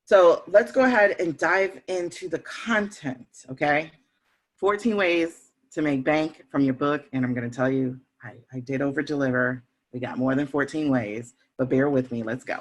So let's go ahead and dive into the content, okay? 14 ways to make bank from your book. And I'm going to tell you, I did over-deliver. We got more than 14 ways, but bear with me. Let's go.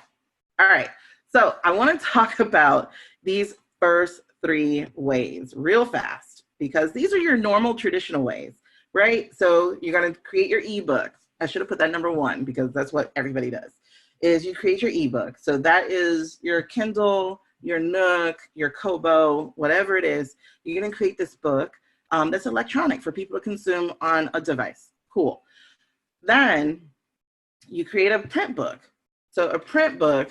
All right. So I want to talk about these first 3 ways real fast because these are your normal traditional ways, right? So you're going to create your ebook. I should have put that number 1 because that's what everybody does, is you create your ebook. So that is your Kindle, your Nook, your Kobo, whatever it is. You're going to create this book that's electronic for people to consume on a device. Cool. Then you create a print book. So a print book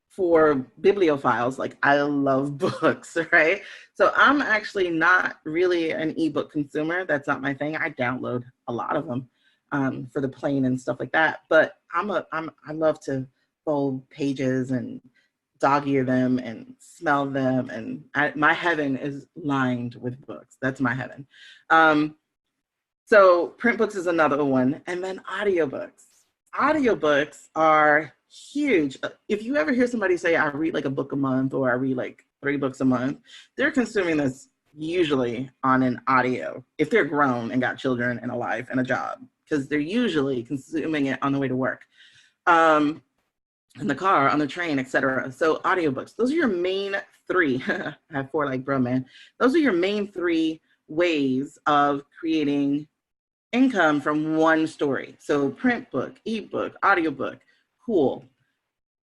for bibliophiles, like I love books, right? So I'm actually not really an ebook consumer. That's not my thing. I download a lot of them for the plane and stuff like that. But I love to fold pages and dog ear them and smell them. And my heaven is lined with books. That's my heaven. So print books is another one. And then audiobooks. Audiobooks are huge. If you ever hear somebody say, I read like a book a month or I read like 3 books a month, they're consuming this usually on an audio if they're grown and got children and a life and a job, because they're usually consuming it on the way to work, in the car, on the train, etc. So audiobooks, those are your main 3. I have 4 like bro, man. Those are your main 3 ways of creating income from one story. So print book, ebook, audiobook, cool.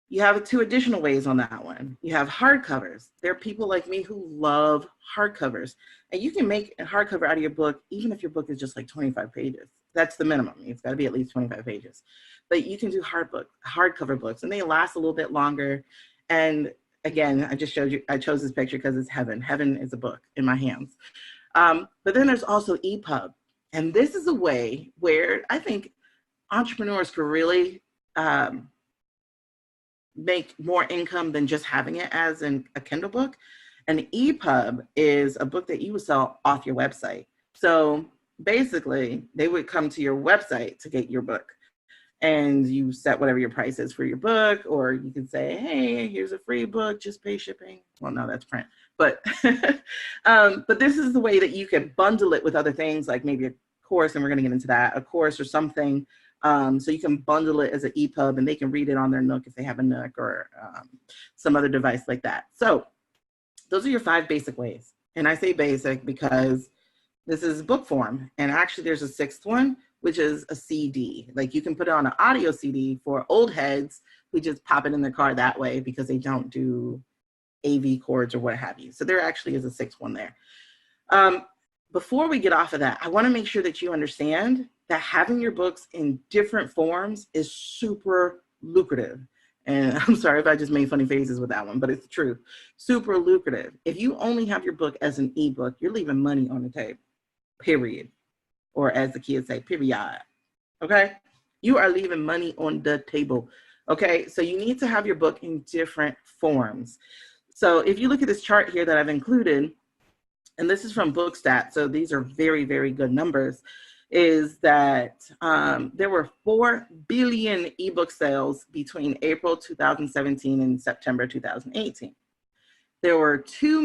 You have 2 additional ways on that one. You have hardcovers. There are people like me who love hardcovers. And you can make a hardcover out of your book, even if your book is just like 25 pages. That's the minimum. It's got to be at least 25 pages. But you can do hardcover books, and they last a little bit longer. And again, I just showed you, I chose this picture because it's heaven. Heaven is a book in my hands. But then there's also EPUB. And this is a way where I think entrepreneurs could really make more income than just having it as a Kindle book. An EPUB is a book that you would sell off your website. So basically, they would come to your website to get your book. And you set whatever your price is for your book, or you can say, hey, here's a free book, just pay shipping. Well, no, that's print. But this is the way that you could bundle it with other things, like maybe a course, and we're going to get into that, a course or something. So you can bundle it as an EPUB, and they can read it on their Nook if they have a Nook or some other device like that. So those are your 5 basic ways. And I say basic because this is book form. And actually there's a 6th one, which is a CD. Like you can put it on an audio CD for old heads who just pop it in their car that way because they don't do AV cords or what have you. So there actually is a 6th one there. Before we get off of that, I want to make sure that you understand that having your books in different forms is super lucrative. And I'm sorry if I just made funny faces with that one, but it's true. Super lucrative. If you only have your book as an ebook, you're leaving money on the table, period. Or as the kids say, period. Okay? You are leaving money on the table. Okay? So you need to have your book in different forms. So if you look at this chart here that I've included, and this is from BookStat, so these are very, very good numbers, is that there were 4 billion ebook sales between April 2017 and September 2018. There were 2